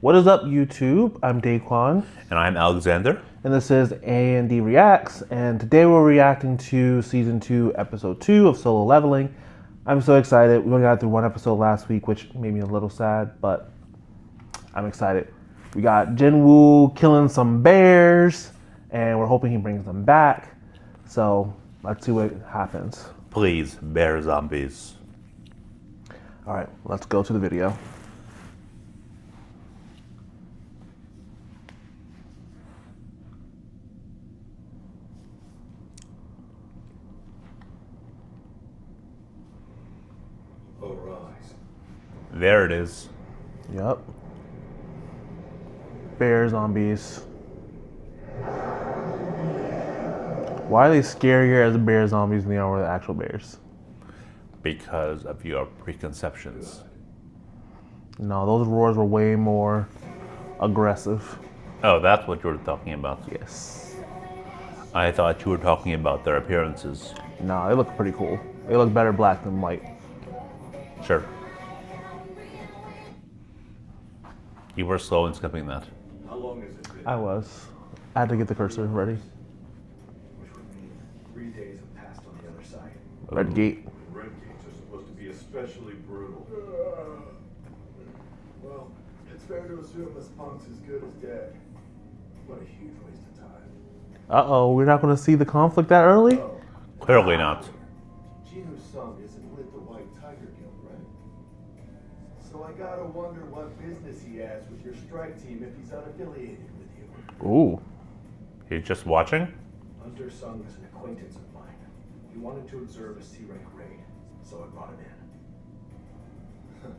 What is up, YouTube? I'm Daquan. And I'm Alexander. And this is A&D Reacts. And today we're reacting to Season 2, Episode 2 of Solo Leveling. I'm so excited. We only got through one episode last week, which made me a little sad, but I'm excited. We got Jin-woo killing some bears, and we're hoping he brings them back. So let's see what happens. Please, bear zombies. All right, let's go to the video. Arise. There it is. Yep. Bear zombies. Why are they scarier as bear zombies than they are with actual bears? Because of your preconceptions. No, those roars were way more aggressive. Oh, that's what you were talking about. Yes. I thought you were talking about their appearances. No, they look pretty cool. They look better black than white. Sure. You were slow in skipping that. How long has it been? I was. I had to get the cursor ready. Which would mean 3 days have passed on the other side. Red gate. Red gates are supposed to be especially brutal. Well, it's fair to assume this punk's as good as dead. What a huge waste of time. Uh-oh, we're not going to see the conflict that early? Oh, Clearly not. Jin-woo's son isn't with the White Tiger Guild, right? So I gotta wonder what business he has with your strike team if he's unaffiliated with you. Ooh. He's just watching? Hunter Sung is an acquaintance of mine. He wanted to observe a C-rank raid, so I brought him in.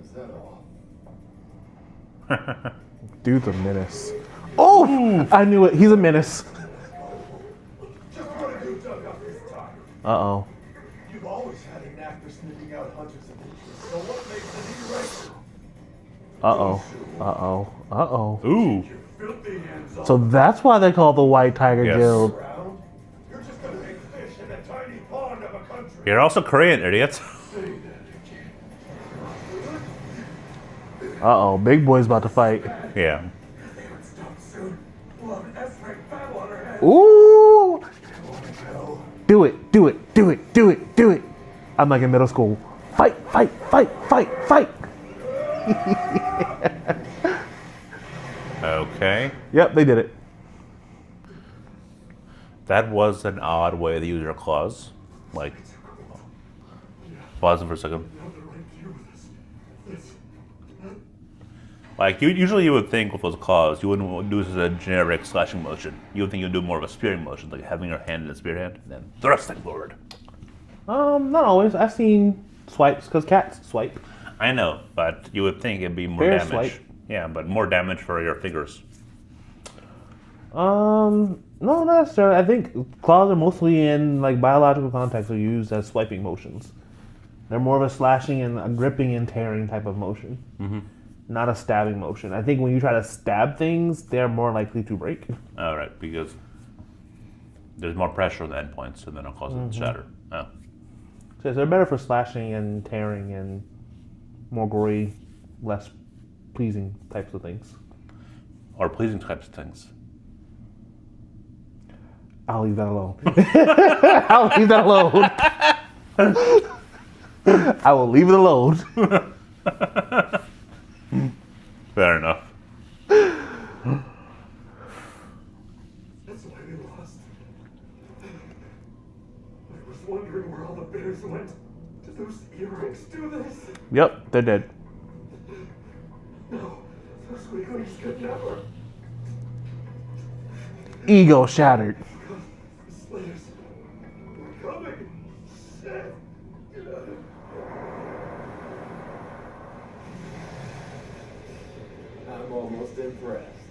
Is that all? Dude's a menace. Oh! I knew it. He's a menace. Just what you dug up this time. Uh-oh. You've always had a knack for sniffing out hunters of interest, so what makes an E-rank? Uh-oh. Uh-oh. Uh-oh. Ooh. Your filthy hands off So that's why they call the White Tiger Yes. Guild. ground. You're just a big fish in a tiny pond of a country. You're also Korean, idiot. Say that again. Uh-oh. Big boy's about to fight. Yeah. If they would stop soon, we'll have an S-rank battle on our hands. Ooh! Hell. Do it. Do it. Do it. Do it. Do it. I'm like in middle school. Fight. Fight. Fight. Fight. Fight. Okay. Yep, they did it. That was an odd way to use your claws. Like, pause it for a second. Like, usually you would think with those claws, you wouldn't do this as a generic slashing motion. You would think you'd do more of a spearing motion, like having your hand in a spear hand, and then thrusting forward. Not always. I've seen swipes because cats swipe. I know, but you would think it'd be more Bear damage. swipe. Yeah, but more damage for your fingers. No, not necessarily. I think claws are mostly in like biological contexts are used as swiping motions. They're more of a slashing and a gripping and tearing type of motion, not a stabbing motion. I think when you try to stab things, they're more likely to break. All right, because there's more pressure on the endpoints, and then it'll cause it to shatter. Oh. So they're better for slashing and tearing and more gory, less pleasing types of things. Or pleasing types of things. I'll leave that alone. I'll leave that alone. I will leave it alone. Fair enough. That's why we lost. I was wondering where all the bears went. Did those E-ranks do this? Yep, they're dead. No, those weaklings could never. Ego shattered. The Slayers. We're coming. Shit. I'm almost impressed.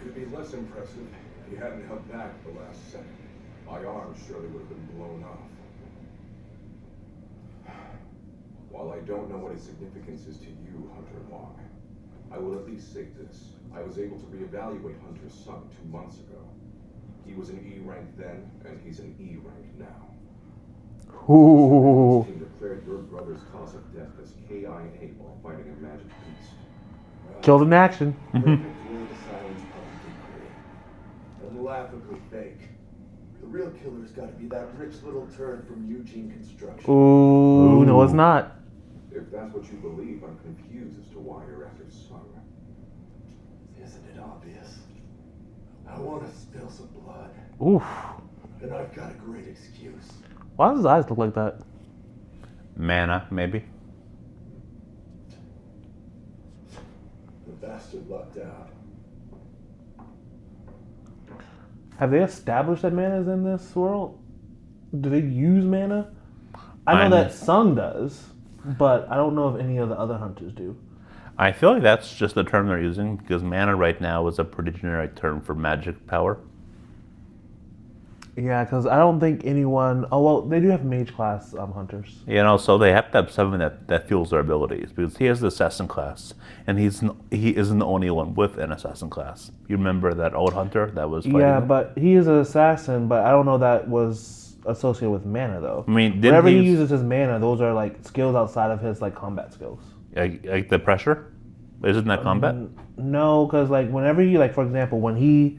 It'd be less impressive if you hadn't held back the last second. My arm surely would have been blown off. While I don't know what its significance is to you, Hunter Wong, I will at least say this. I was able to reevaluate Hunter's son 2 months ago. He was an E rank then, and he's an E rank now. Ooh. Team declared your brother's cause of death as KIA while fighting a magic beast. Killed in action. Perfect way to silence public inquiry. And laughably fake. The real killer's got to be that rich little turd from Eugene Construction. Ooh, no, it's not. If that's what you believe, I'm confused as to why you're after Sung. Isn't it obvious? I want to spill some blood, Oof. and I've got a great excuse. Why does his eyes look like that? Mana, maybe. The bastard lucked out. Have they established that mana is in this world? Do they use mana? I know I'm- that Sung does, but I don't know if any of the other hunters do. I feel like that's just the term they're using because mana right now is a pretty generic term for magic power. Yeah, because I don't think anyone. Oh well, they do have mage class hunters. You know, so they have to have someone that fuels their abilities because he has the assassin class, and he isn't the only one with an assassin class. You remember that old hunter that was fighting Yeah, him? but he is an assassin, but I don't know that was associated with mana though. I mean, didn't whenever he he use- uses his mana, those are like skills outside of his like combat skills. Like the pressure, isn't that combat? No, because like whenever you like, for example, when he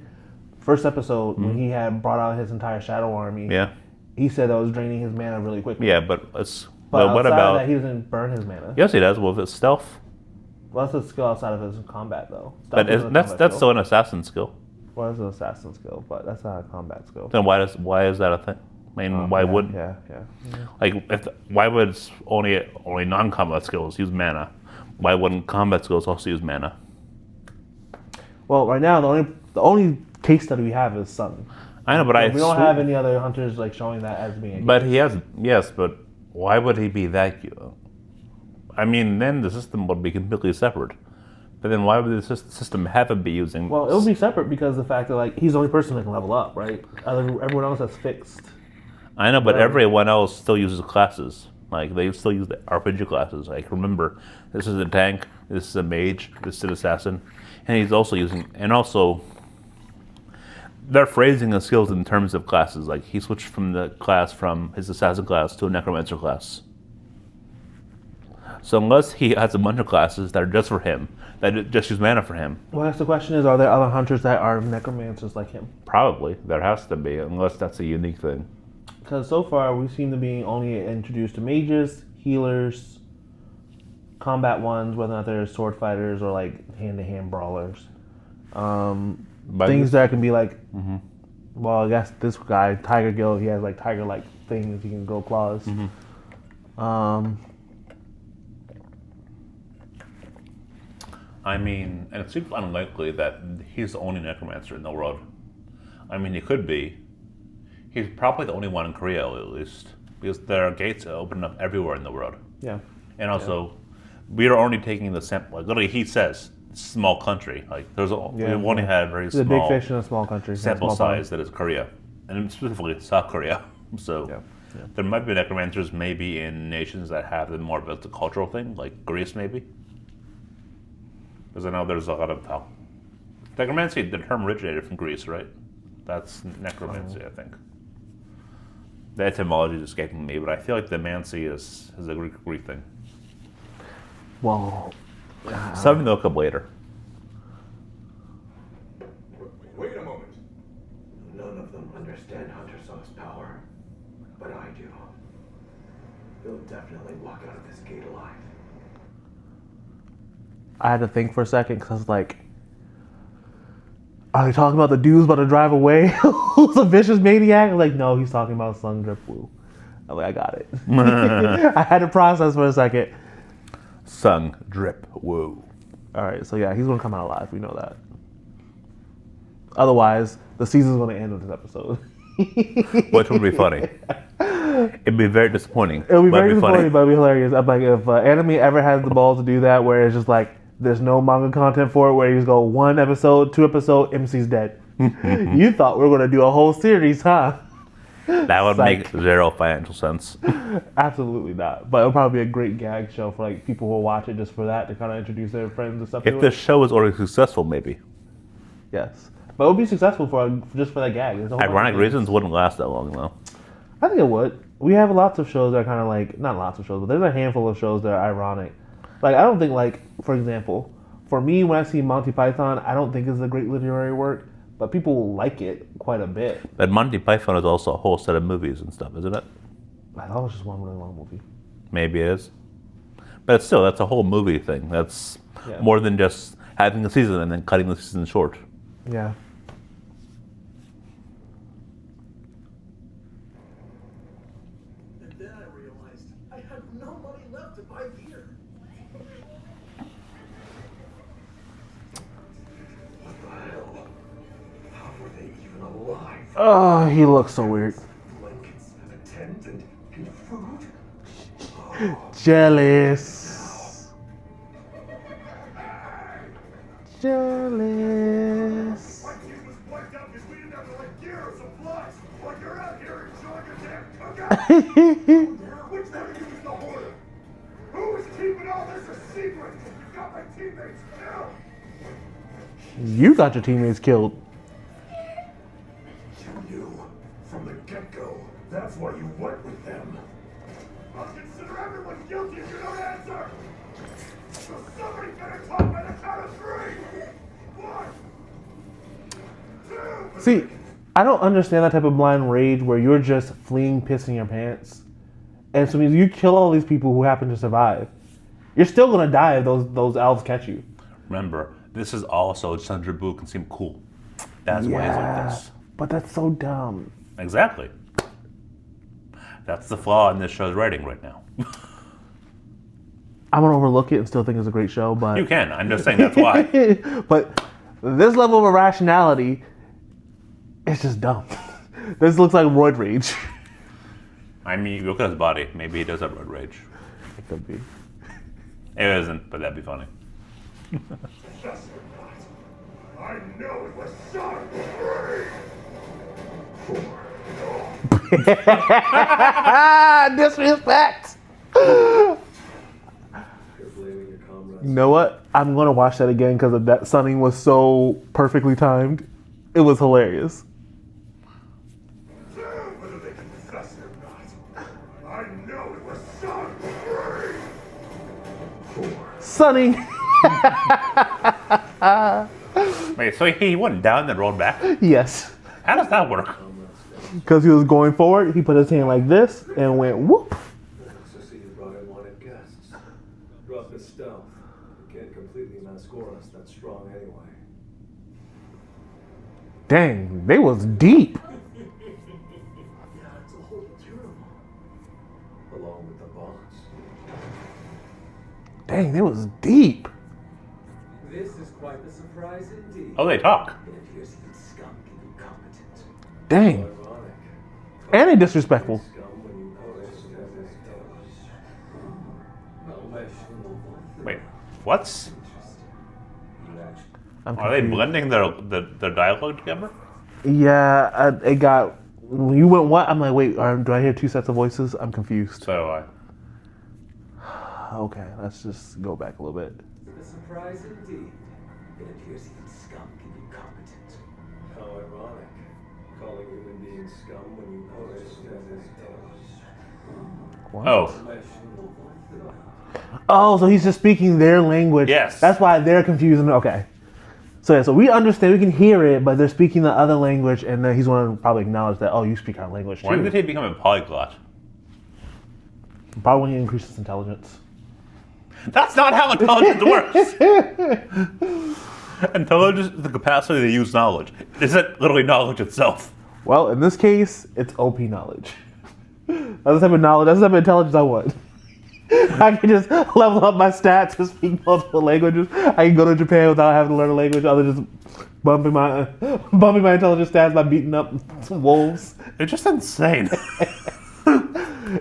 first episode when he had brought out his entire shadow army, Yeah, he said that was draining his mana really quickly. yeah, but it's But what outside about? of that, he doesn't burn his mana. Yes, he does. With his stealth, Well, that's a skill outside of his combat though. but Stealth isn't a that's combat that's skill. still an assassin skill. Well, it's an assassin skill, but that's not a combat skill. Then why is that a thing? I mean, why yeah, would yeah. like why would only non-combat skills use mana? Why wouldn't combat skills also use mana? Well, right now the only case study we have is Sun. I know, but I We don't have any other hunters like showing that as being. But he has, yes, but why would he be that good? I mean, then the system would be completely separate. But then why would the system have to be using? Well, it'll be separate because of the fact that like he's the only person that can level up, right? Everyone else has fixed. I know, but everyone else still uses classes. Like they still use the RPG classes. Like remember, this is a tank, this is a mage, this is an assassin, and he's also using, and also they're phrasing the skills in terms of classes. Like he switched from the class from his assassin class to a necromancer class. So unless he has a bunch of classes that are just for him, that just use mana for him, Well, that's the question: is are there other hunters that are necromancers like him? probably there has to be, unless that's a unique thing. Because so far we seem to be only introduced to mages, healers, combat ones, whether or not they're sword fighters or like hand-to-hand brawlers. But Things that can be like, well, I guess this guy, Tiger Gill, he has like tiger-like things. He can grow claws. I mean, and it seems unlikely that he's the only necromancer in the world. I mean, he could be. He's probably the only one in Korea, at least, because there are gates open up everywhere in the world. Yeah. And also, we are only taking the sample. Like, literally, he says small country. Like, we only had a very He's a small big fish in a small country. sample a small pond. size that is Korea, and specifically South Korea. So there might be necromancers maybe in nations that have more of a cultural thing, like Greece maybe. Because I know there's a lot of talk. Necromancy, the term originated from Greece, right? That's necromancy, I think. The etymology is escaping me, but I feel like the mancy is a Greek thing. Well, Something to look up later. Wait a moment. None of them understand Hunter Song's power, but I do. He'll definitely walk out of this gate alive. I had to think for a second because I was like, are they talking about the dude's about to drive away? Who's a vicious maniac? I'm like, no, he's talking about Sung Drip Woo. I'm like, I got it. I had to process for a second. Sung Drip Woo. All right, so yeah, he's gonna come out alive. We know that. Otherwise, the season's gonna end with this episode. Which would be funny. It'd be very disappointing. It'll be but very it'd disappointing, funny. but it'll be hilarious. I'm like, if anime ever has the balls to do that, where it's just like there's no manga content for it, where you just go 1 episode, 2 episode, MC's dead. You thought we were gonna do a whole series, huh? That would Psych. make zero financial sense. Absolutely not. But it'll probably be a great gag show for like people who will watch it just for that to kind of introduce their friends and stuff. If to the it. show is already successful, maybe. Yes, but it would be successful for just for that gag. There's a whole bunch of Ironic gags. reasons wouldn't last that long, though. I think it would. we have lots of shows that are kind of like, not lots of shows, but there's a handful of shows that are ironic. Like, I don't think, like, for example, for me, when I see Monty Python, I don't think it's a great literary work, but people like it quite a bit. But Monty Python is also a whole set of movies and stuff, isn't it? I thought it was just one really long movie. Maybe it is. But still, that's a whole movie thing. That's more than just having a season and then cutting the season short. Yeah. And then I realized I had no money left to buy beer. What the hell? How were they even alive? Oh, he looks so weird. Blankets, a tent, and food? Jealous. Jealous. My team was wiped out because we didn't have the right gear or supplies. While you're out here enjoying your damn cookout. Which one of you is the hoarder? Who is keeping all this a secret? You got my teammates killed. You got your teammates killed. You knew from the get-go. That's why you went with them. I'll consider everyone guilty if you don't answer. So somebody better talk by the count of 3. 1, 2. See, I don't understand that type of blind rage where you're just fleeing, pissing your pants. And so it means you kill all these people who happen to survive. You're still gonna die if those elves catch you. Remember, this is also so jin-woo can seem cool. That's why he's like this. But that's so dumb. Exactly. That's the flaw in this show's writing right now. I'm gonna overlook it and still think it's a great show, but You can. I'm just saying that's why. but this level of irrationality is just dumb. This looks like roid rage. I mean, look at his body. Maybe he does have road rage. It could be. It isn't, but that'd be funny. Just not. I know it was Son 3. 4. Disrespect. You're blaming your comrades. You know what? I'm gonna watch that again because that sunning was so perfectly timed. It was hilarious. Whether they confess it or not, I know it was Son 3. 4. Sunning. Wait, so he went down and rolled back? Yes. How does that work? Because he was going forward, he put his hand like this and went whoop. So see you brought in wanted guests. Drop the stealth. You can't completely outscore us that strong anyway. Dang, they was deep. Yeah, it's a whole funeral. Along with the boss. Dang, they was deep. This is quite the surprise indeed. Oh, they talk. It appears that skunk can be competent. Dang. Ironic. And they disrespectful. Scum when you know it's Wait, what's? You actually I'm Are they confused. blending their dialogue together? Yeah, it got. When you went what? I'm like, wait, do I hear two sets of voices? I'm confused. So Okay, let's just go back a little bit. a surprise indeed. It appears that skunk can be competent. How ironic. Calling human beings scum when you know it's What? Oh, Oh, so he's just speaking their language. Yes. That's why they're confusing. Okay. So yeah, so we understand, we can hear it, but they're speaking the other language, and then he's going to probably acknowledge that, oh, you speak our language too. when did he become a polyglot? Probably when he increases intelligence. That's not how intelligence works. Intelligence is the capacity to use knowledge. It isn't literally knowledge itself. Well, in this case, it's OP knowledge. That's the type of knowledge, that's the type of intelligence I want. I can just level up my stats to speak multiple languages. I can go to Japan without having to learn a language, other than just bumping my intelligence stats by beating up some wolves. It's just insane.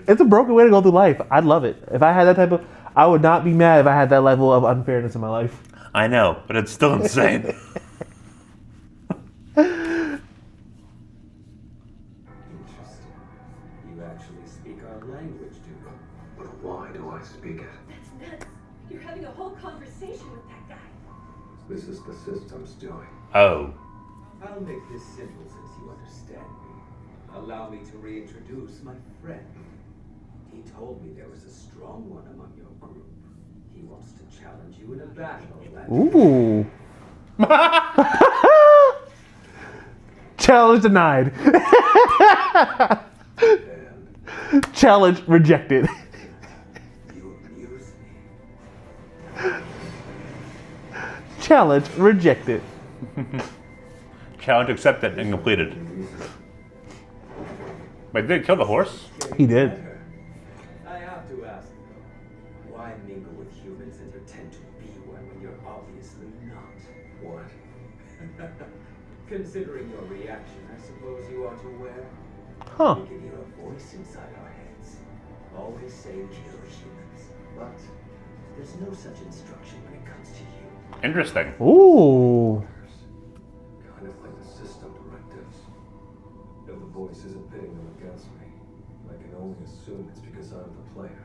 It's a broken way to go through life. I'd love it. If I had that type of, I would not be mad if I had that level of unfairness in my life. I know, but it's still insane. Interesting. You actually speak our language, do you? But why do I speak it? That's nuts. You're having a whole conversation with that guy. This is the system's doing. Oh, I'll make this simple since you understand me. Allow me to reintroduce my friend. He told me there was a strong one among your group. He wants to challenge you in a battle. Ooh. Challenge denied. Challenge rejected. You amuse me. Challenge rejected. Challenge accepted and completed. Wait, did it kill the horse? He did. I have to ask, though, why mingle with humans and pretend to be one when you're obviously not? What? Considering your reaction, I suppose you are aware. Huh. We can hear a voice inside our heads, always saying kill humans. But there's no such instruction when it comes to you. Interesting. Ooh. Kind of like the system directives. If the voice isn't pitting them against me, I can only assume it's because I'm the player.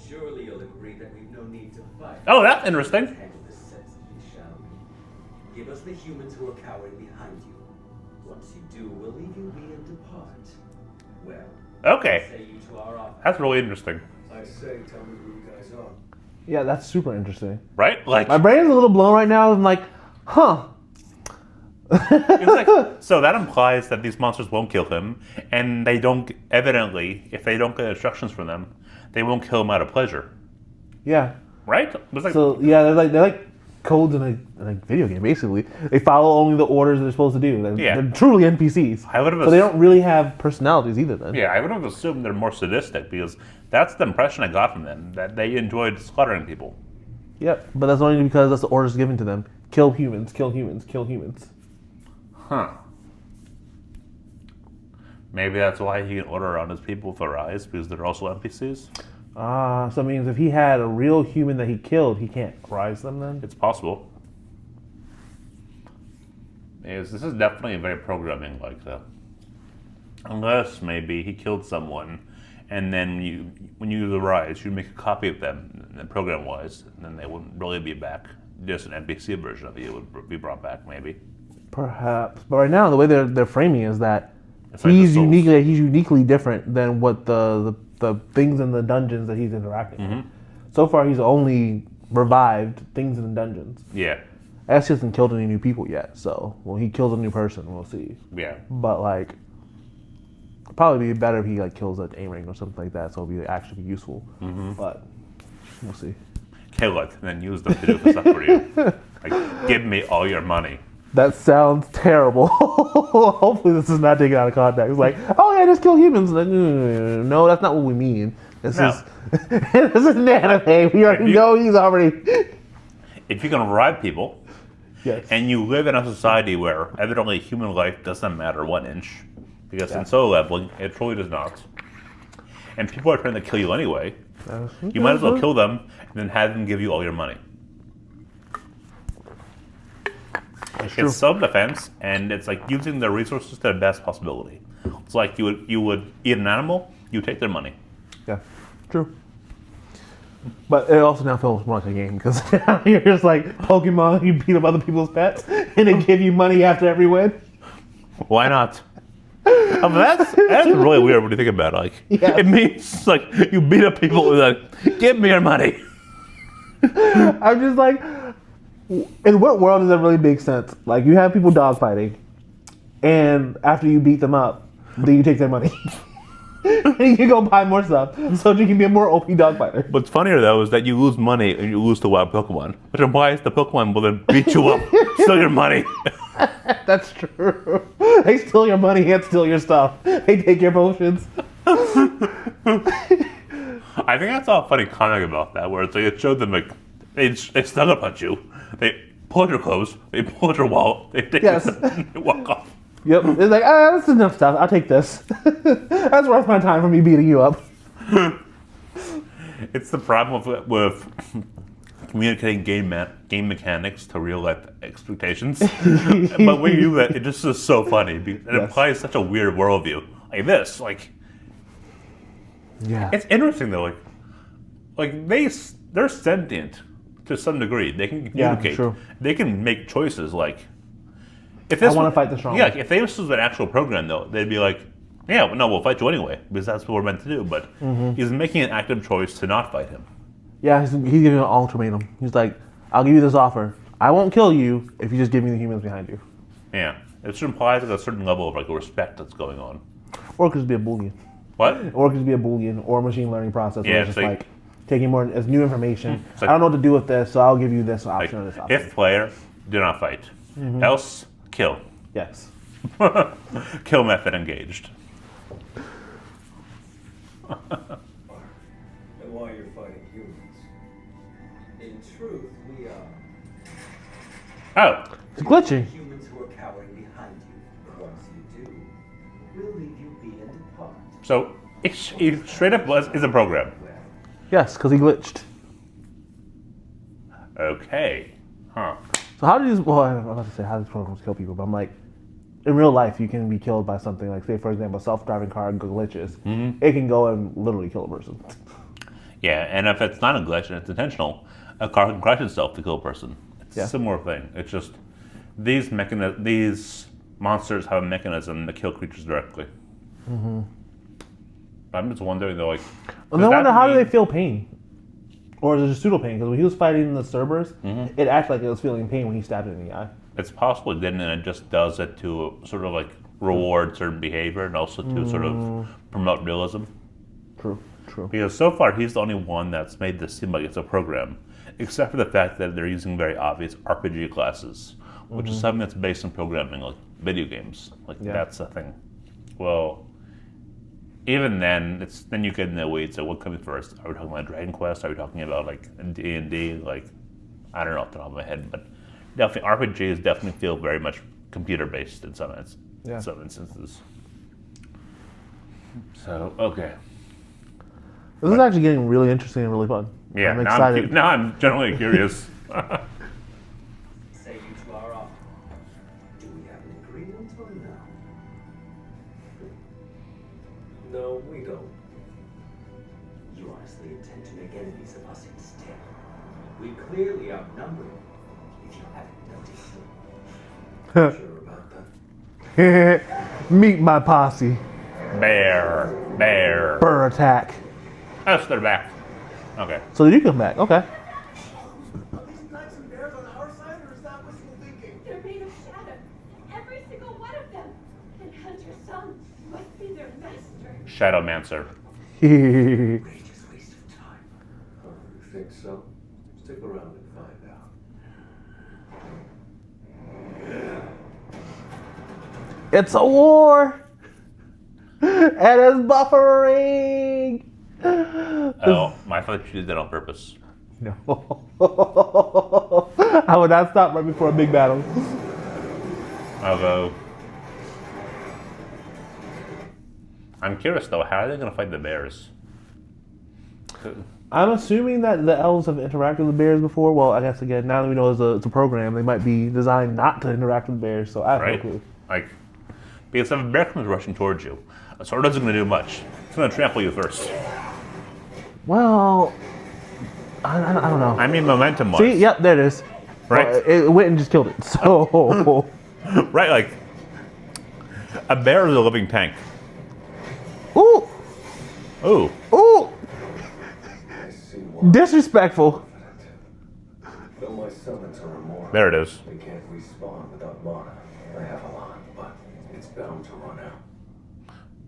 Surely you'll agree that we've no need to fight. Oh, that's interesting. Let's handle this sensibly, shall we? Give us the humans who are cowering behind you. Once you do, we'll leave you be and depart. Well, Okay. say you to our office. That's really interesting. I say, tell me who you guys are. Yeah, that's super interesting. Right? Like, My brain's a little blown right now. I'm like, huh. it's like, so that implies that these monsters won't kill him, and they don't, evidently, if they don't get instructions from them, they won't kill him out of pleasure. Yeah. Right? It's like, So yeah, they're like codes in a video game. Basically, they follow only the orders they're supposed to do. Yeah. They're truly NPCs. I would have So they don't really have personalities either. Then. yeah, I would have assumed they're more sadistic because that's the impression I got from them, that they enjoyed slaughtering people. Yep. But that's only because that's the orders given to them. Kill humans. Kill humans. Kill humans. Huh. Maybe that's why he can order on his people with their eyes, because they're also NPCs. So it means if he had a real human that he killed, he can't rise them then? It's possible. This is definitely very programming like that. Unless maybe he killed someone, and then when you use the rise, you make a copy of them, program-wise, and then they wouldn't really be back. Just an NPC version of you would be brought back, maybe. Perhaps. But right now, the way they're framing is that It's like the he's souls. uniquely different than what the things in the dungeons that he's interacting with. So far, he's only revived things in the dungeons. Yeah, I guess he hasn't killed any new people yet, so when he kills a new person, we'll see. yeah. But like, it'd probably be better if he like kills an A-ring or something like that, so it'll be actually be useful. But we'll see. Kill it, and then use them to do stuff for you. Like, give me all your money. That sounds terrible. Hopefully, this is not taken out of context. It's like, oh yeah, just kill humans. Like, no, that's not what we mean. This No. is this is an anime. We already you- know he's already. If you can revive people, Yes. and you live in a society where evidently human life doesn't matter 1 inch, because in solo leveling, it truly does not, and people are trying to kill you anyway, you might as well kill them and then have them give you all your money. true. It's self-defense, and it's like using their resources to the best possibility. It's like you would eat an animal, you take their money. Yeah, true. But it also now feels more like a game because now you're just like Pokemon. You beat up other people's pets, and they give you money after every win. Why not? That's really weird when you think about it. Like, Yes. it means like you beat up people and like, give me your money. I'm just like, in what world does that really make sense? Like, you have people dogfighting, and after you beat them up, then you take their money. And you go buy more stuff so you can be a more OP dogfighter. What's funnier though is that you lose money and you lose to wild Pokemon, which implies the Pokemon will then beat you up, steal your money. That's true. They steal your money and steal your stuff. They take your potions. I think I saw a funny comic about that where it's like it showed them like they snug up on you, they pull out your clothes, they pull out your wallet, they take Yes. your stuff, and they walk off. Yep. It's like, that's enough stuff. I'll take this. That's worth my time for me beating you up. It's the problem with communicating game mechanics to real life expectations. But when you do that, it just is so funny. Because it Yes. implies such a weird worldview. Like this, like Yeah. it's interesting though. Like they're sentient to some degree. They can Yeah, communicate. true. They can make choices. Like if I this wanna was- fight the strong Yeah, one. like, if this was an actual program though, they'd be like, Yeah, no, we'll fight you anyway, because that's what we're meant to do, but he's making an active choice to not fight him. Yeah, he's giving an ultimatum. He's like, I'll give you this offer. I won't kill you if you just give me the humans behind you. Yeah. It implies like a certain level of like respect that's going on. Or it could just be a Boolean. What? Or it could just be a Boolean or a machine learning process where Yeah, it's just so like taking more as new information. It's like- I don't know what to do with this, so I'll give you this option or this Like, option. if player, do not fight. Else, kill. Yes. Kill method engaged. And why you're fighting humans. In truth, we are Oh, It's glitchy. humans who are cowering behind you. Once you do, we'll leave you be and depart. so he straight up is a program. Yes, because he glitched. Okay. Huh. So how do these, well, I'm about to say how do these programs kill people, but I'm like, in real life, you can be killed by something like, say, for example, a self-driving car glitches. It can go and literally kill a person. Yeah, and if it's not a glitch and it's intentional, a car can crash itself to kill a person. It's Yeah. a similar thing. It's just these monsters have a mechanism to kill creatures directly. I'm just wondering though, like, And does then I that wonder, how do mean- they feel pain? Or is it just pseudo pain? Because when he was fighting the Cerberus, it acted like it was feeling pain when he stabbed it in the eye. It's possible it didn't, and it just does it to sort of like reward certain behavior and also to sort of promote realism. True, true. Because so far he's the only one that's made this seem like it's a program, except for the fact that they're using very obvious RPG classes, which is something that's based on programming, like video games. Like that's a thing. Well, even then, then you get in the weeds. So what comes first? Are we talking about Dragon Quest? Are we talking about like D&D? Like, I don't know off the top of my head, but definitely RPGs definitely feel very much computer based in some instances. So okay. This is actually getting really interesting and really fun. Yeah, I'm now excited. now I'm generally curious. Say you two are off. Do we have an agreement or no? No, we don't. You honestly intend to make enemies of us instead. We clearly outnumber you, if you haven't noticed. Sure about that? Meet my posse. Bear. Burr attack. Oh, they're back. Okay. So did you come back? Okay. Are these knights and bears on our side, or is that wishful thinking? They're made of shadow. Every single one of them. And Hunter's son must be their master. Shadowmancer. Outrageous waste of time. Oh, you think so? Stick around and find out. It's a war. And it's buffering. Oh, I thought you did that on purpose. No. I would not stop right before a big battle. Although, I'm curious though, how are they going to fight the bears? I'm assuming that the elves have interacted with the bears before. Well, I guess again, now that we know it's a program, they might be designed not to interact with bears. So I have Right? no clue. Like, because if a bear comes rushing towards you, a sword isn't going to do much. It's going to trample you first. Well, I don't know. I mean, momentum-wise. See, yep, there it is. Right. It went and just killed it. So, Right, like, a bear is a living tank. ooh, Ooh. ooh, I see why. disrespectful. Though my summons are immortal, There it is. they can't respawn without mana. I have a lot, but it's bound to run out.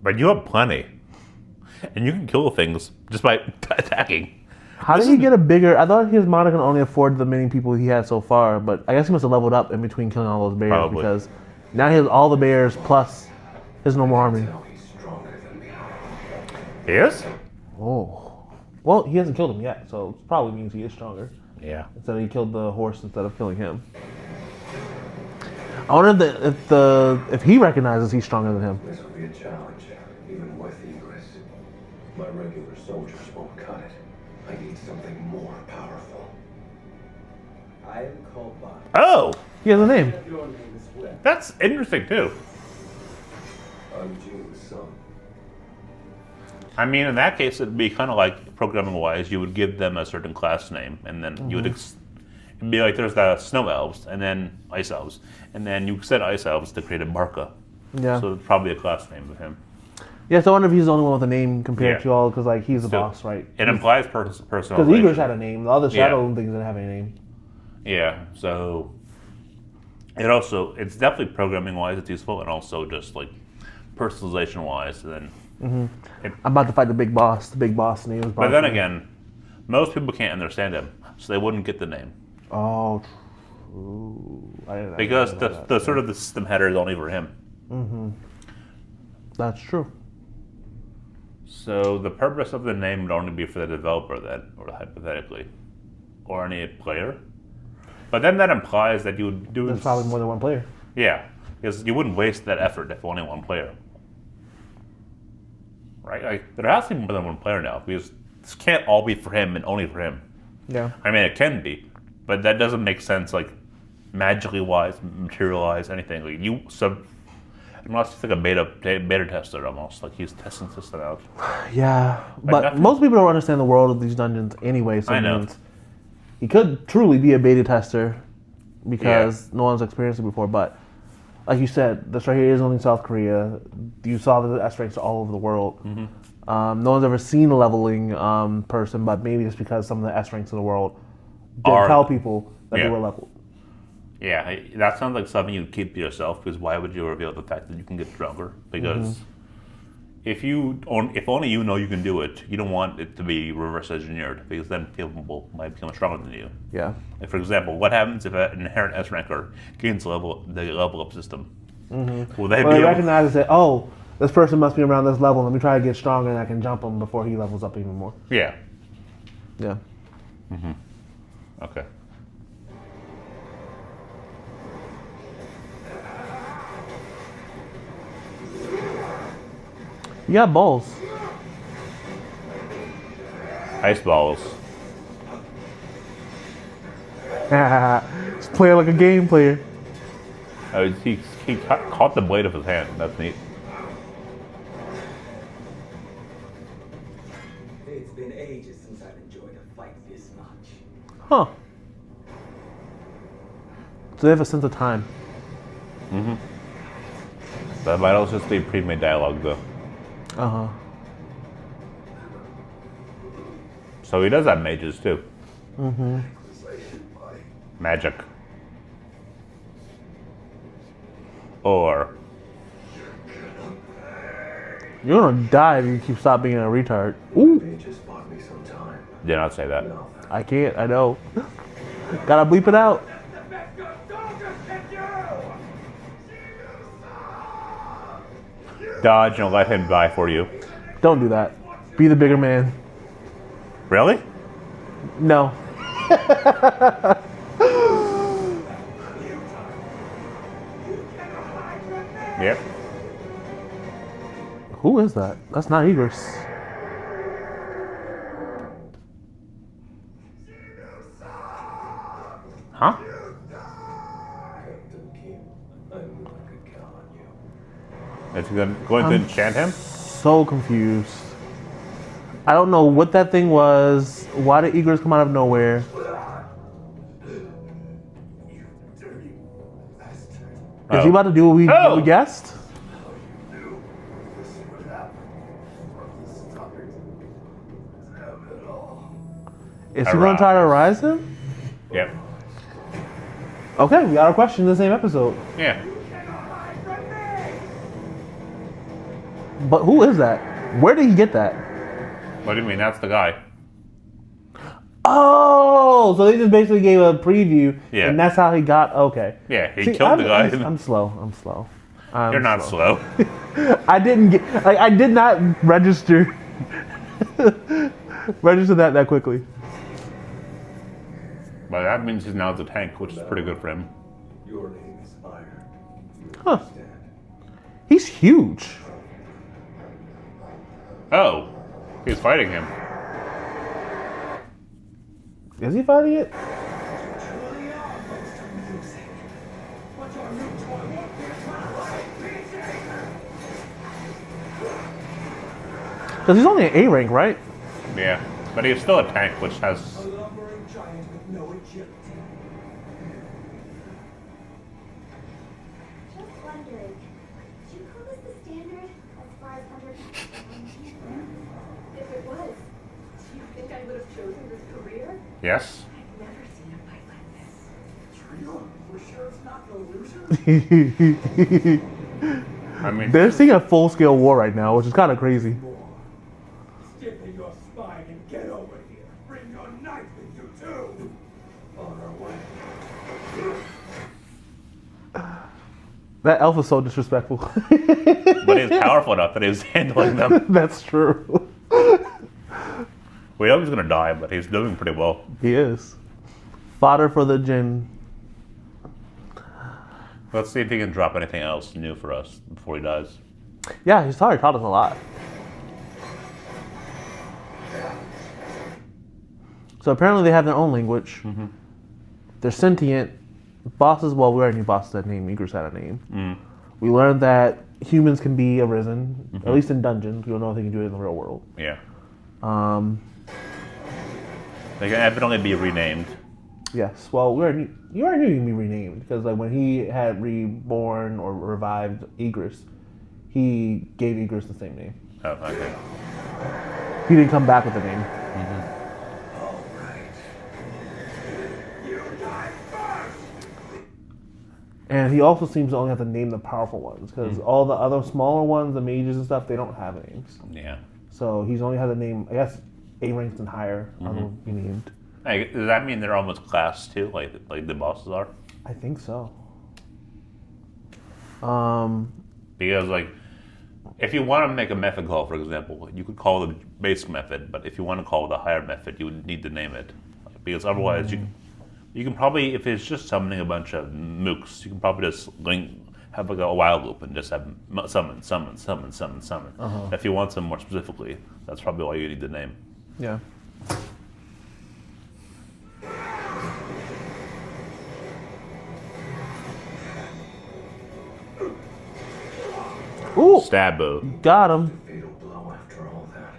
But you have plenty. And you can kill things just by attacking. How did he get a bigger? I thought his mana can only afford the many people he had so far, but I guess he must have leveled up in between killing all those bears Probably. because now he has all the bears plus his normal army. Now he's stronger than me. He is? Oh, well, he hasn't killed him yet, so it probably means he is stronger. Yeah. Instead, he killed the horse instead of killing him. I wonder if he recognizes he's stronger than him. This will be a challenge, even with Egress. My regular soldiers won't cut it. I need something more powerful. I am called by. Oh! He has a name. Your name is Webb. That's interesting, too. I'm Jin's son. I mean, in that case, it'd be kind of like programming-wise, you would give them a certain class name, and then you would it'd be like there's the snow elves, and then ice elves, and then you set ice elves to create a Barca. Yeah. So it's probably a class name of him. Yeah, so I wonder if he's the only one with a name compared Yeah. to all, because like he's the So, boss, right? It implies Because personalization. Igor's had a name. The other Yeah. Shadow things didn't have any name. Yeah, so it's definitely programming wise it's useful, and also just like personalization wise. And then, I'm about to fight the big boss. The big boss name is. but then again, most people can't understand him, so they wouldn't get the name Oh, true. I didn't because know the that. the sort of the system header is only for him. That's true. So the purpose of the name would only be for the developer then, or hypothetically, or any player. But then that implies that you would do. There's probably more than one player. Yeah, because you wouldn't waste that effort if only one player. Right? Like, there has to be more than one player now, because this can't all be for him and only for him. Yeah. I mean, it can be, but that doesn't make sense, like, magically wise, materialize, anything. Like, unless he's like a beta tester almost, like he's testing the system out. Yeah, but nothing- most people don't understand the world of these dungeons anyway. So I it know. means he could truly be a beta tester because no one's experienced it before. But like you said, this right here is only South Korea. You saw the S ranks all over the world. No one's ever seen a leveling person, but maybe it's because some of the S ranks in the world didn't tell people that they Yeah. were leveled. Yeah, that sounds like something you'd keep to yourself, because why would you reveal the fact that you can get stronger? Because if only you know you can do it, you don't want it to be reverse engineered, because then people might become stronger than you. Yeah. Like, for example, what happens if an inherent S ranker gains the level up system? Will they Well, be they able? recognize that, oh, this person must be around this level. Let me try to get stronger and I can jump him before he levels up even more. Yeah. Yeah. Okay. You got balls. Ice balls. Just play like a game player. Oh, he caught the blade of his hand. That's neat. It's been ages since I've enjoyed a fight this much. Huh. So they have a sense of time. That might also just be pre-made dialogue, though. Uh-huh. So he does have mages, too. Magic. Or... You're gonna die if you keep stop being a retard. Ooh. They just bought me some time. Did not say that. No. I can't, I know. Gotta bleep it out. The best good soldiers can do! Dodge and let him die for you. Don't do that. Be the bigger man. Really? No. Yep. Who is that? That's not Igor's. Huh? Captain Kim, I knew I could count on you. Is he going to enchant him? So confused. I don't know what that thing was. Why did Igor's come out of nowhere? You dirty bastard. Is he about to do what we guessed? Knew this would happen from the start. Damn it all. Is he gonna try to rise him? Yep. Okay, we got a question in the same episode. Yeah. But who is that? Where did he get that? What do you mean? That's the guy. Oh, so they just basically gave a preview, Yeah. and that's how he got. Okay. Yeah, he See, killed the guy. I'm slow. I'm slow. You're not slow. I didn't get. Like, I did not register. register that quickly. But that means he's now the tank, which is pretty good for him. Your name is Iron. You Huh. understand? He's huge. Oh, he's fighting him. Is he fighting it? Because he's only an A rank, right? Yeah, but he's still a tank, which has. A lumbering giant with no agility. Just wondering, would you call this the standard as far as under Yes. I've never seen a fight like this. We're sure it's not an illusion? I mean, They're seeing a full-scale war right now, which is kind of crazy. Stiffen your spine and get over here. Bring your knife with you too. On our way. That elf is so disrespectful. but he's powerful enough that he's handling them. That's true. We know he's gonna die, but he's doing pretty well. He is. Fodder for the Jin. Let's see if he can drop anything else new for us before he dies. Yeah, he's already taught us a lot. So apparently they have their own language. Mm-hmm. They're sentient. Bosses, well, we already knew bosses had a name. Igris had a name. Mm. We learned that humans can be arisen, at least in dungeons. We don't know if they can do it in the real world. Yeah. They can evidently be renamed. Yes. Well, you already knew he can be renamed because like when he had reborn or revived Igris, he gave Igris the same name. Oh, okay. He didn't come back with the name. All right. You die first. And he also seems to only have to name the powerful ones because all the other smaller ones, the mages and stuff, they don't have names. Yeah. So he's only had to name, I guess, A ranks and higher are going to be named. Hey, does that mean they're almost class too, like the bosses are? I think so. Because like, if you want to make a method call, for example, you could call the basic method, but if you want to call the higher method, you would need to name it. Because otherwise, you can probably, if it's just summoning a bunch of mooks, you can probably just have like a while loop and just have summon. If you want some more specifically, that's probably all you need to name. Yeah. Ooh, Stabbo. got him. Fatal blow after all that.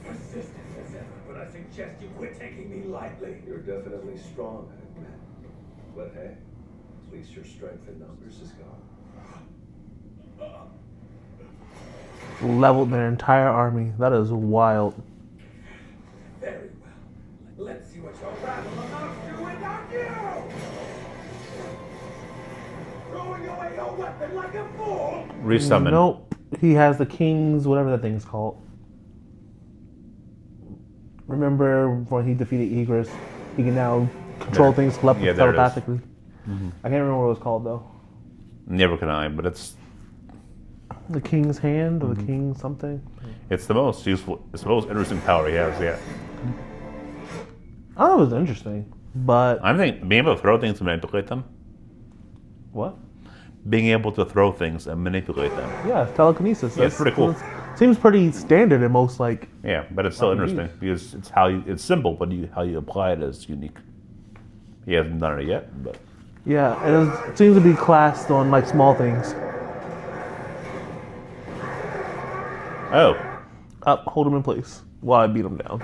Persistence as ever, but I suggest you quit taking me lightly. You're definitely strong, I admit. But hey, at least your strength in numbers is gone. Leveled their entire army. That is wild. Very well. Let's see what your battle amounts to without you! Throwing away your weapon like a fool! Resummon. Nope. He has the king's, whatever that thing's called. Remember when he defeated Igris? He can now control things there it is. telepathically. I can't remember what it was called though. Never can I, but it's The king's hand or the king something. the most useful. It's the most interesting power he has. Yeah. I thought it was interesting, but I think being able to throw things and manipulate them. what? Being able to throw things and manipulate them. Yeah, it's telekinesis. Yeah, it's pretty cool. Seems pretty standard in most like. Yeah, but it's still interesting because it's it's simple, but how you apply it is unique. He hasn't done it yet, but Yeah, it seems to be classed on like small things. oh, Up, hold him in place while I beat him down.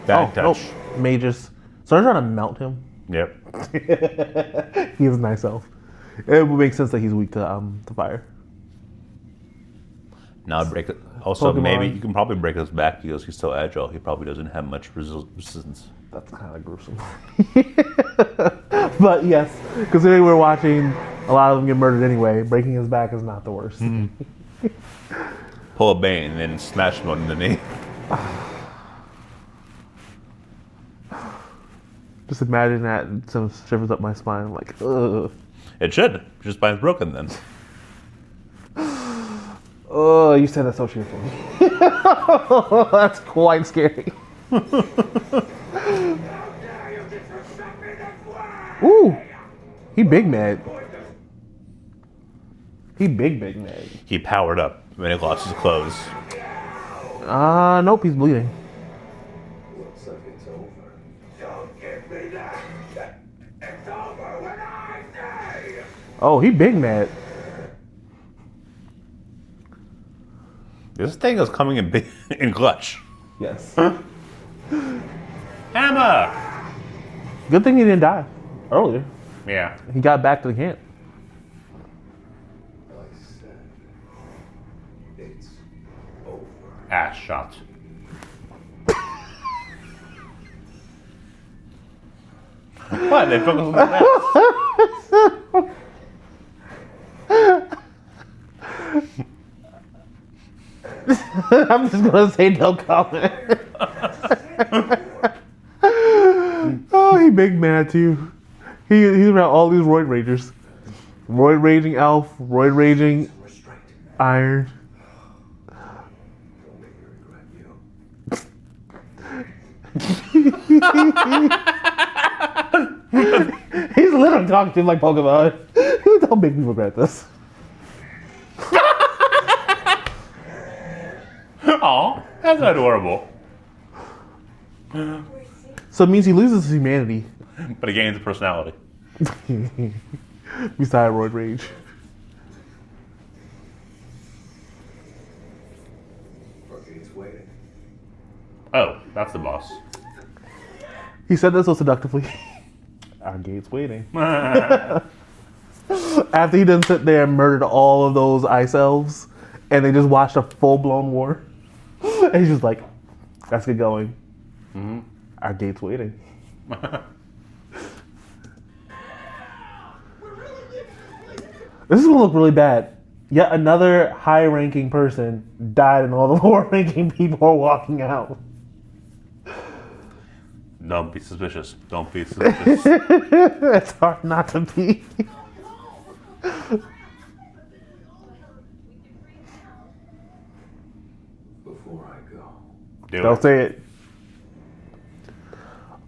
bad touch. Nope. Mages. So they're trying to mount him. Yep. He is a nice elf. It would make sense that he's weak to fire. Now break it. Also, Pokemon. maybe you can probably break his back because he's so agile. He probably doesn't have much resistance. That's kind of gruesome. But yes, considering we're watching a lot of them get murdered anyway, breaking his back is not the worst. Pull a Bane and then smash him on the knee. Just imagine that and some shivers up my spine. I'm like, ugh. It should. Your spine's broken then. Oh, you said that so cheerfully. That's quite scary. How dare you disrespect me this way! Ooh, he big mad. He big mad. He powered up when he lost his clothes. Nope, he's bleeding. Looks like it's over. Don't give me that! It's over when I say! Oh, he big mad. This thing is coming in big, in clutch. Yes. Hammer! Good thing he didn't die earlier. Yeah. He got back to the camp. I said, it's over. Ass shot. What? They focus on the maps. I'm just gonna say no comment. Oh, he big mad too. He's around all these roid ragers. Roid raging Elf, roid raging Restraint. Iron. Don't make me regret you. He's literally talking to him like Pokemon. Don't make me regret this. Aw, that's adorable. So it means he loses his humanity. But he gains a personality. Beside roid rage. Arcade's waiting. Oh, that's the boss. He said that so seductively. Our gate's waiting. After he done sit there and murdered all of those ice elves, and they just watched a full-blown war. And he's just like, let's get going. Mm-hmm. Our gate's waiting. This is gonna look really bad. Yet another high-ranking person died, and all the lower-ranking people are walking out. Don't be suspicious. Don't be suspicious. It's hard not to be. Before I go, Do Don't it. say it.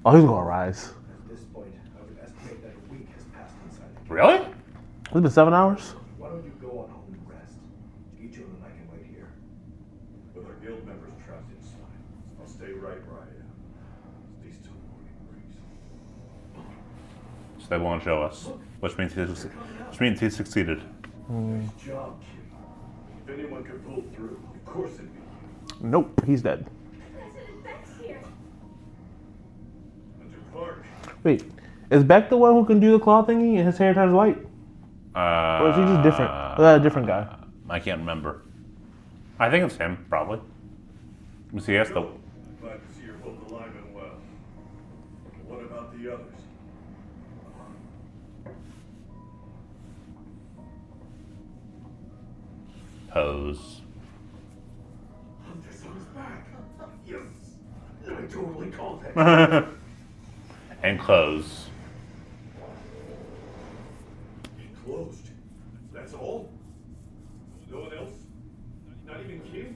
Oh, he's gonna rise. At this point, I would estimate that a week has passed inside the Really? It's been 7 hours. Why don't you go on home and rest? Ichigo and I can wait here. With our guild members trapped inside, I'll stay right where I am. These two morning breeze. So they won't show us, which means he succeeded. Nice job, kid. If anyone could pull through, of course it'd be you. Nope, he's dead. President Beck's here. Hunter Park. Wait, is Beck the one who can do the claw thingy and his hair turns white? Or is he just different? A different guy. I can't remember. I think it's him, probably. Let me see. Yes, the Glad to see you're both alive and well. What about the others? pose. Hunter's on his back. Yes. I totally called that. And clothes. He closed. That's all? No one else? Not even King?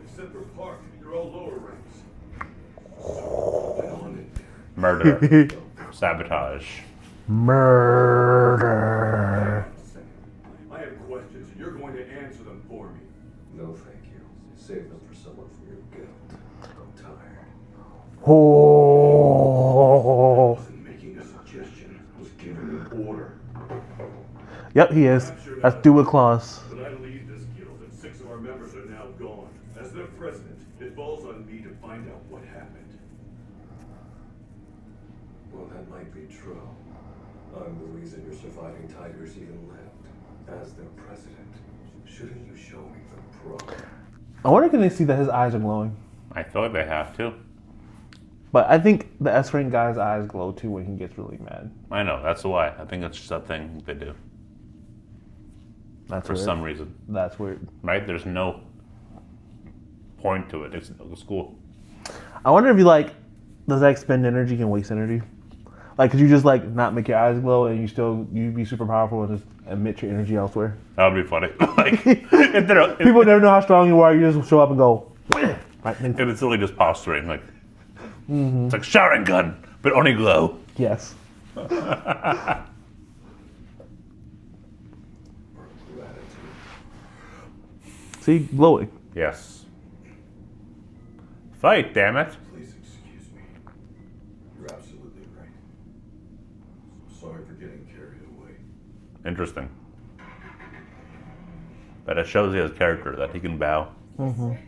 Except for Park, you're all lower ranks. What's going on in there? Murder. Sabotage. Murder. I have questions, and you're going to answer them for me. No, thank you. Save them for someone from your guild. I'm tired. Oh. I wasn't making a suggestion. I was giving an order. Yep, he is. That's do with claws. But I lead this guild, and 6 of our members are now gone. As their president, it falls on me to find out what happened. Well, that might be true. I'm the reason your surviving tigers even lived. As their president, shouldn't you show me the pro? I wonder can they see that his eyes are glowing. I feel like they have to. But I think the S-rank guy's eyes glow too when he gets really mad. I know, that's why. I think it's just that thing they do. That's For weird. some reason. That's weird. Right? There's no point to it. It's cool. I wonder if you like, does that expend energy and waste energy? Like, could you just like not make your eyes glow and you'd be super powerful and just emit your energy elsewhere? That would be funny. Like, if People never know how strong you are. You just show up and go. Right. And, it's really just posturing. Like, it's like Sharingan, but only glow. yes. See, glowing. Yes. Fight, damn it. Please excuse me. You're absolutely right. Sorry for getting carried away. Interesting. But it shows he has character, that he can bow. Who in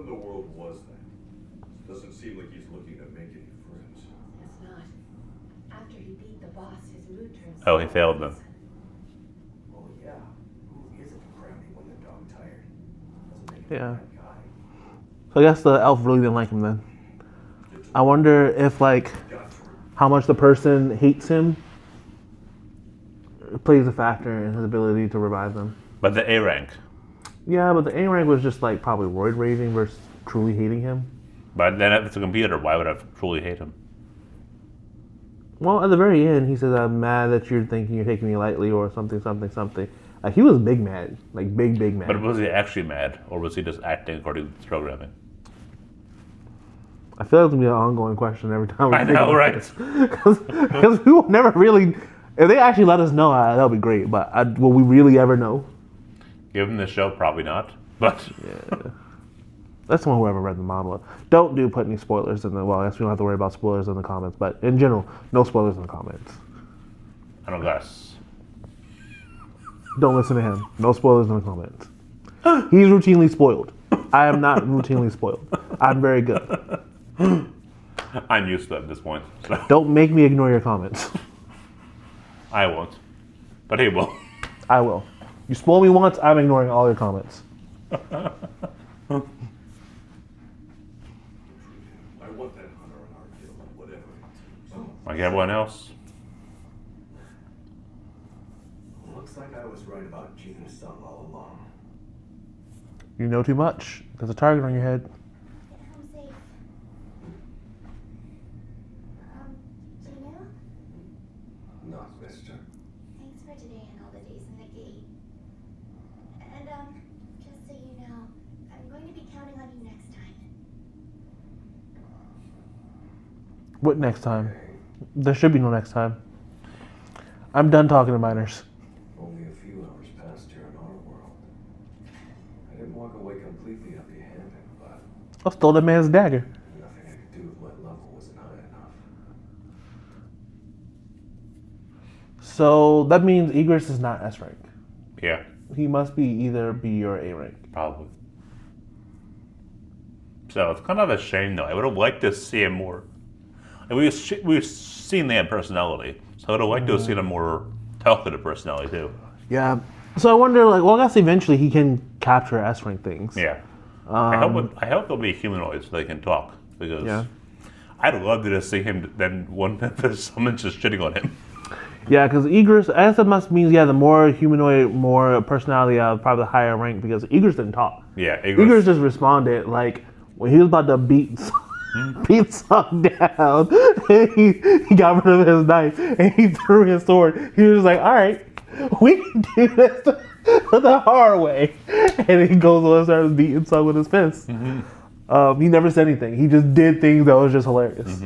the world was that? Doesn't seem like he's looking to make any friends. It's not. After he beat the boss, his mood turns. Oh, he failed them. Oh yeah. Who isn't crabby when the dog tired? Doesn't make him Yeah. a bad guy. So I guess the elf really didn't like him then. Get to I wonder if like how much the person hates him plays a factor in his ability to revive them. But the A rank. Yeah, but the A rank was just like probably roid raging versus truly hating him. But then if it's a computer, why would I truly hate him? Well, at the very end, he says, "I'm mad that you're thinking you're taking me lightly," or something, something, something. Like he was big mad, like big mad. But was he actually mad, or was he just acting according to programming? I feel like it's gonna be an ongoing question every time. I know, right? Because we will never really. If they actually let us know, that would be great. But will we really ever know? Given the show, probably not. But Yeah. That's someone who ever read the manga. Don't put any spoilers in the. Well, I guess we don't have to worry about spoilers in the comments. But in general, no spoilers in the comments. I don't guess. Don't listen to him. No spoilers in the comments. He's routinely spoiled. I am not routinely spoiled. I'm very good. I'm used to it at this point. So Don't make me ignore your comments. I won't. But he will. I will. You spoil me once, I'm ignoring all your comments. I want that hunter on our field, whatever it takes. Like everyone else. Looks like I was right about Jin-woo all along. You know too much. There's a target on your head. Home safe. Jin-woo? Not mister. Thanks for today and all the days in the gate. And, just so you know, I'm going to be counting on you next time. What next time? There should be no next time. I'm done talking to minors. Only a few hours passed here in our world. I didn't walk away completely empty-handed, but I stole that man's dagger. nothing I could do if my level wasn't high enough. So that means Igris is not S rank. Yeah, He must be either B or A rank. probably. So it's kind of a shame, though. I would have liked to see him more. And we've seen they have personality, so I would have liked to have seen a more talkative personality too. Yeah. So I wonder, like, well, I guess eventually he can capture S rank things. Yeah. I hope they'll be humanoids so they can talk, because Yeah. I'd love to just see him. Then one of someone's just shitting on him. Yeah, because Igris, I guess that must means, yeah, the more humanoid, more personality, probably the higher rank, because Igris didn't talk. Yeah, Igris just responded, like, when he was about to beat Sung down, and he got rid of his knife, and he threw his sword. He was like, all right, we can do this the hard way. And he goes on and starts beating Sung with his fist. He never said anything. He just did things that was just hilarious.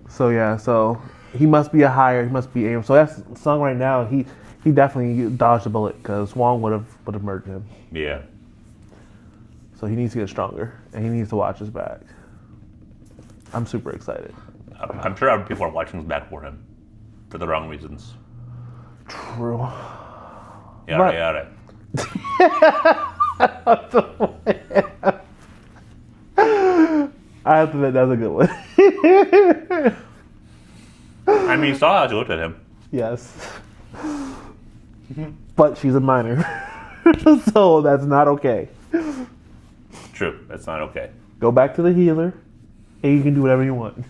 So yeah, so he must be he must be aim. So that's Sung right now. He definitely dodged a bullet because Wong would have murdered him. Yeah. So he needs to get stronger and he needs to watch his back. I'm super excited. I'm sure other people are watching his back for him for the wrong reasons. True. Yada But- yada. I have to admit that's a good one. I mean, you saw how she looked at him. Yes. But she's a minor. So that's not okay. True, that's not okay. Go back to the healer and you can do whatever you want.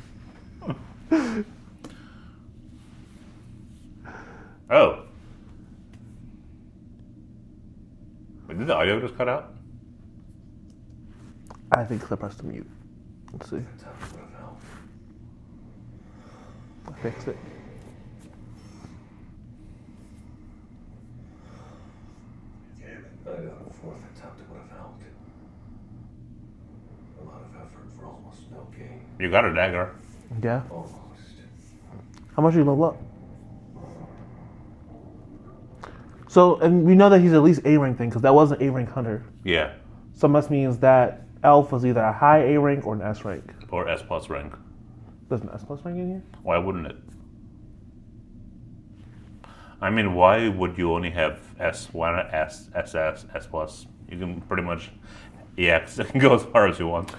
Oh. Wait, did the audio just cut out? I think I pressed the mute. Let's see. That would have helped. I fixed it. Damn it. I got a fourth attempt, it would have helped. A lot of effort for almost no gain. You got a dagger. Yeah. Almost. How much did you level up? So, and we know that he's at least A rank thing because that was an A rank hunter. Yeah. So it must means that Elf was either a high A rank or an S rank. Or S plus rank. There's an S plus rank in here? Why wouldn't it? I mean, why would you only have S? Why not S, SS, S plus? You can pretty much EX and go as far as you want.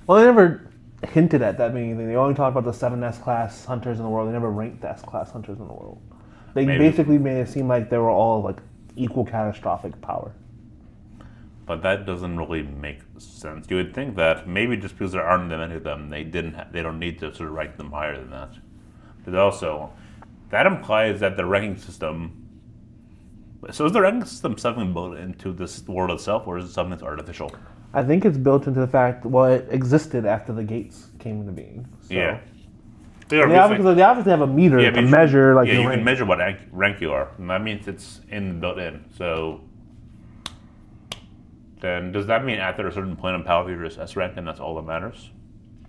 Well, they never hinted at that being anything. They only talked about the 7 S class hunters in the world. They never ranked the S class hunters in the world. They Maybe. basically made it seem like they were all like equal catastrophic power. But that doesn't really make sense. You would think that maybe just because there aren't that many of them, they don't need to sort of rank them higher than that. But also, that implies that the ranking system. So is the ranking system something built into this world itself, or is it something that's artificial? I think it's built into the fact it existed after the gates came into being. So. Yeah. They obviously have a meter to measure your rank. can measure what rank you are, and that means it's built in. So then, does that mean after a certain point of power you're just S rank, and that's all that matters?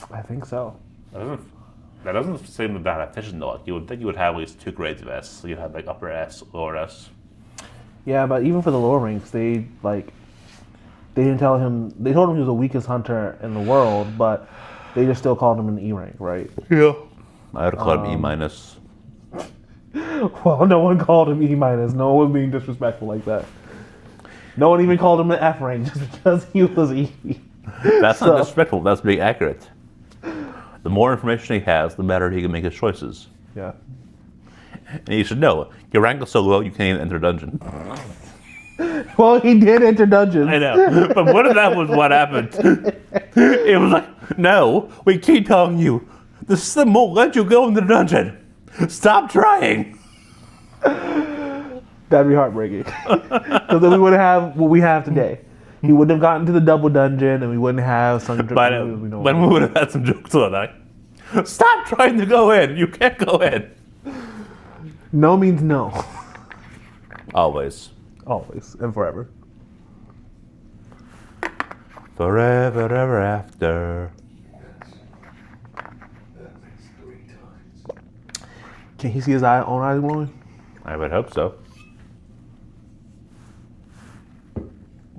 I think so. That doesn't seem that efficient though. Like, you would think you would have at least 2 grades of S. So you'd have like upper S, lower S. Yeah, but even for the lower ranks, they didn't tell him. They told him he was the weakest hunter in the world, but they just still called him an E rank, right? Yeah. I would call him E minus. Well, no one called him E minus. No one was being disrespectful like that. No one even called him an F rank just because he was E. That's not disrespectful. That's being accurate. The more information he has, the better he can make his choices. Yeah. And you should know, your rank is so low you can't even enter dungeon. Well, he did enter dungeons. I know, but what if that was what happened? It was like, no, we keep telling you, the system won't let you go in the dungeon. Stop trying. That'd be heartbreaking. Because then we wouldn't have what we have today. He wouldn't have gotten to the double dungeon, and we wouldn't have some. But when we would have had some jokes on that. Stop trying to go in. You can't go in. No means no. Always. Always and forever. Forever, ever after. That makes 3 times. Can he see his own eyes glowing? I would hope so.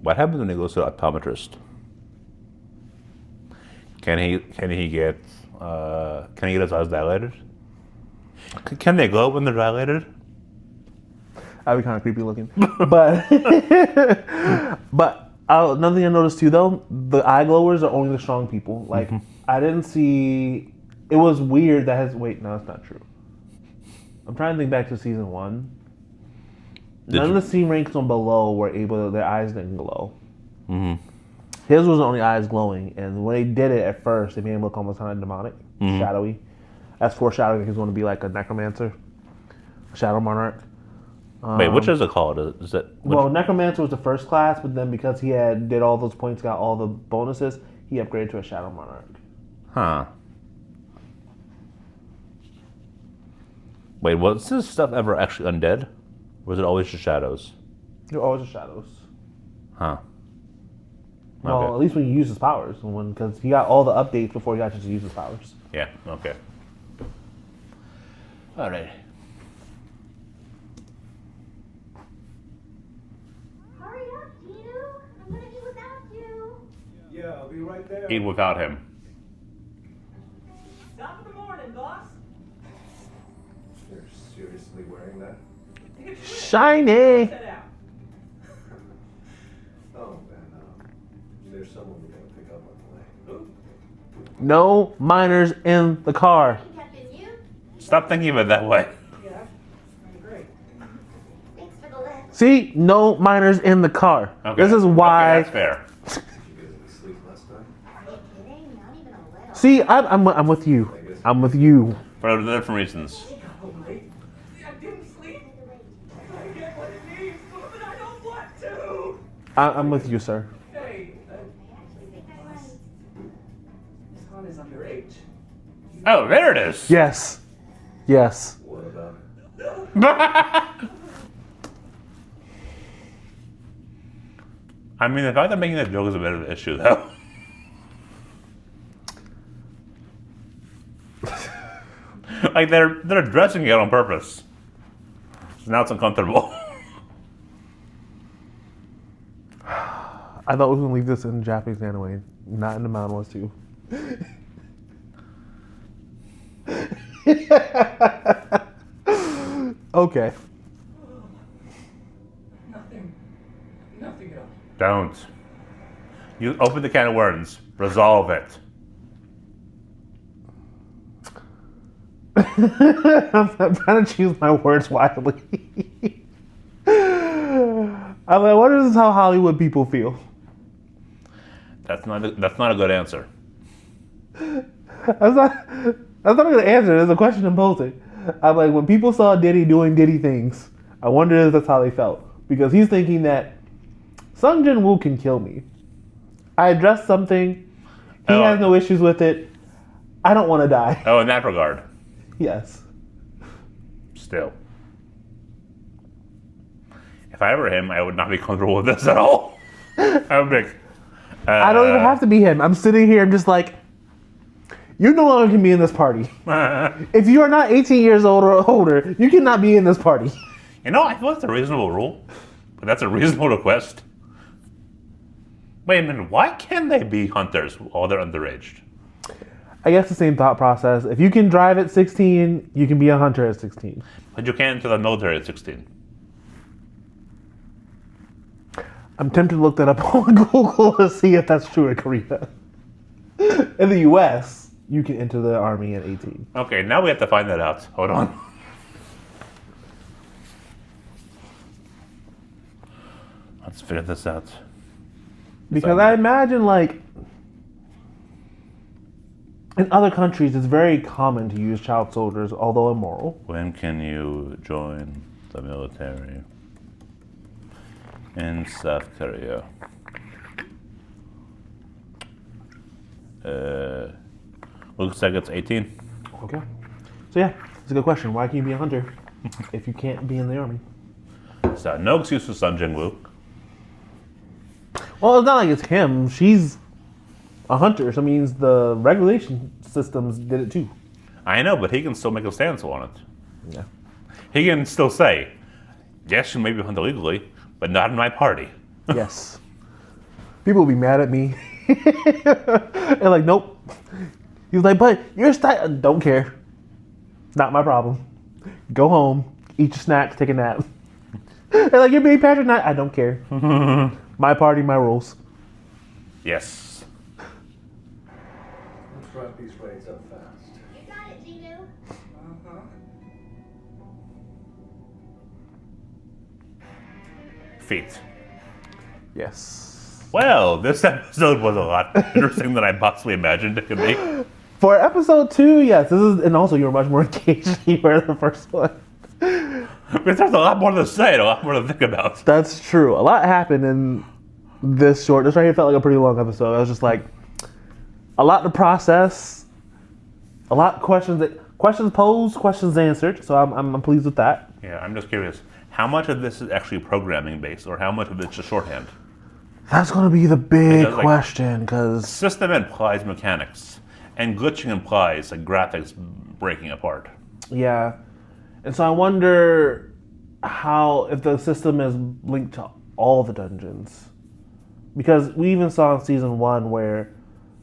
What happens when he goes to an optometrist? Can he get his eyes dilated? Can they glow when they're dilated? That'd be kind of creepy looking. But another thing I noticed too, though, the eye glowers are only the strong people. Like, I didn't see. It was weird that his. Wait, no, that's not true. I'm trying to think back to season 1. None of the C ranks on below were able. Their eyes didn't glow. Mm-hmm. His was the only eyes glowing, and when they did it at first, they made him look almost kind of demonic, shadowy. That's foreshadowing he's going to be like a necromancer, a shadow monarch. Wait, which is it called? Is it? Well, necromancer was the first class, but then because he did all those points, got all the bonuses, he upgraded to a shadow monarch. Huh. Wait, was this stuff ever actually undead? Or was it always just shadows? They're always the shadows. Huh. Well, Okay. at least when you use his powers, because he got all the updates before he got to use his powers. Yeah, okay. All right. Hurry up, Jin-woo. I'm gonna eat without you. Yeah, I'll be right there. Eat without him. Top of the morning, boss. You're seriously wearing that? Shiny! Set out. Oh, and there's someone we're gonna pick up on the way. No minors in the car. Captain, you? Stop thinking of it that way. Yeah, great. Thanks for the lift. See, no minors in the car. Okay. This is why. Okay, that's fair. Did you get any sleep last night? Are you kidding? Not even a little. See, I'm with you. I'm with you. For different reasons. Oh, wait. I didn't sleep. I get what it means, but I don't want to. I'm with you, sir. Hey, I actually think I'm right. this one is underage. Oh, there it is. Yes. Yes. What about it? I mean, the fact that making that joke is a bit of an issue, though. Like, they're addressing it on purpose. So now it's uncomfortable. I thought we were going to leave this in Japanese anyway, not in the manhwas too. Okay. Nothing else. Don't. You open the can of worms. Resolve it. I'm trying to choose my words wisely. I'm like, what is how Hollywood people feel? That's not a good answer. That's not a good answer. There's a question I'm posing. I'm like, when people saw Diddy doing Diddy things, I wonder if that's how they felt. Because he's thinking that Sung Jin-woo can kill me. I addressed something. He Oh. has no issues with it. I don't want to die. Oh, in that regard, Yes. still. If I were him, I would not be comfortable with this at all. I would be like, I don't even have to be him. I'm sitting here. I'm just like, you no longer can be in this party. If you are not 18 years old or older, you cannot be in this party. You know, I feel that's a reasonable rule, but that's a reasonable request. Wait a minute, why can't they be hunters while they're underage? I guess the same thought process. If you can drive at 16, you can be a hunter at 16. But you can't enter the military at 16. I'm tempted to look that up on Google to see if that's true in Korea. In the US, you can enter the army at 18. Okay, now we have to find that out. Hold on. Let's figure this out. Because I imagine, like, in other countries, it's very common to use child soldiers, although immoral. When can you join the military in South Korea? Looks like it's 18. Okay. So yeah, it's a good question. Why can you be a hunter if you can't be in the army? So no excuse for Sun Jin-woo. Well, it's not like it's him. She's a hunter, so it means the regulation systems did it too. I know, but he can still make a stance on it. Yeah. He can still say, yes, you may be hunted illegally, but not in my party. Yes. People will be mad at me. And like, nope. He's like, but you're don't care. Not my problem. Go home, eat your snacks, take a nap. And like, you're being patronized. I don't care. My party, my rules. Yes. Let's wrap these raids up fast. You got it, Jin-woo. Feet. Yes. Well, this episode was a lot interesting than I possibly imagined it could be. For episode 2, yes, this is, and also you were much more engaged than you were the first one. Because there's a lot more to say and a lot more to think about. That's true. A lot happened in this right here felt like a pretty long episode. I was just like, a lot to process, a lot of questions posed, questions answered. So I'm pleased with that. Yeah, I'm just curious. How much of this is actually programming based or how much of it's just shorthand? That's going to be the big Because, like, question, because System implies mechanics, and glitching implies like graphics breaking apart. yeah. And so I wonder how, if the system is linked to all the dungeons. Because we even saw in season 1 where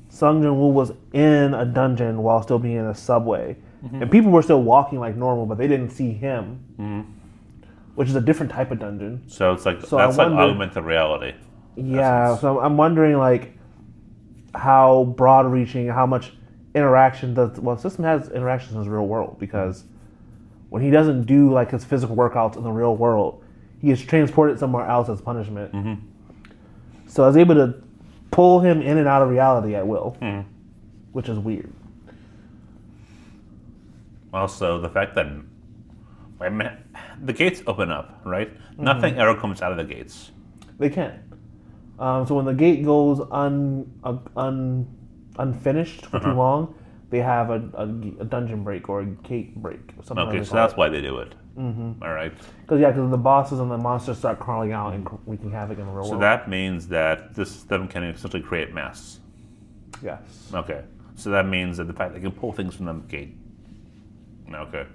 Sung Jin-woo was in a dungeon while still being in a subway. And people were still walking like normal, but they didn't see him. Which is a different type of dungeon. So it's like, So that's I like wonder- augmented reality. Yeah, Essence. so I'm wondering like how broad reaching, how much interaction does, well, the system has interactions in the real world, because when he doesn't do like his physical workouts in the real world, he is transported somewhere else as punishment. So I was able to pull him in and out of reality at will, which is weird. Also, the fact that the gates open up, right? Nothing ever comes out of the gates. They can't. So when the gate goes unfinished for too long, they have a dungeon break or a gate break. Or something Okay, like so that's why they do it. All right. Because the bosses and the monsters start crawling out and wreaking havoc in the real So world. that means that this system can essentially create mass. Yes. Okay. So that means that the fact they can pull things from the gate. Okay.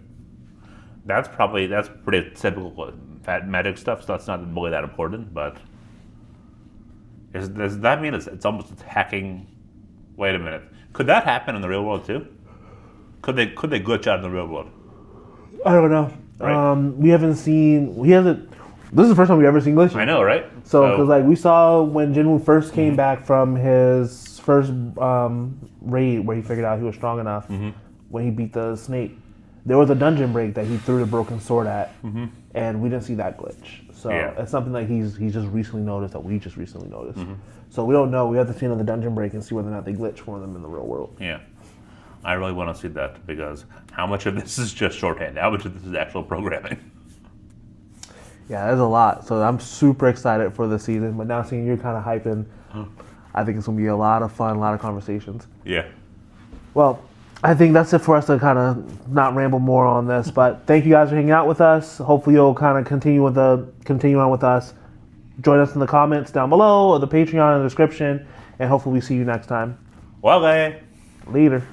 That's pretty typical fat magic stuff, so that's not really that important, but does that mean it's almost hacking? Wait a minute. Could that happen in the real world too? Could they glitch out in the real world? I don't know. Right. We haven't seen. This is the first time we've ever seen Glitchy. I know, right? So, because like we saw when Jin-woo first came back from his first raid where he figured out he was strong enough when he beat the snake, there was a dungeon break that he threw the broken sword at, and we didn't see that glitch. So Yeah. it's something that he's just recently noticed that we just recently noticed. So we don't know. We have to see another dungeon break and see whether or not they glitch for them in the real world. Yeah. I really want to see that because how much of this is just shorthand? How much of this is actual programming? Yeah, there's a lot. So I'm super excited for the season. But now seeing you kind of hyping, I think it's going to be a lot of fun, a lot of conversations. Yeah. Well, I think that's it for us to kind of not ramble more on this. But thank you guys for hanging out with us. Hopefully you'll kind of continue on with us. Join us in the comments down below or the Patreon in the description. And hopefully we see you next time. Well, Later.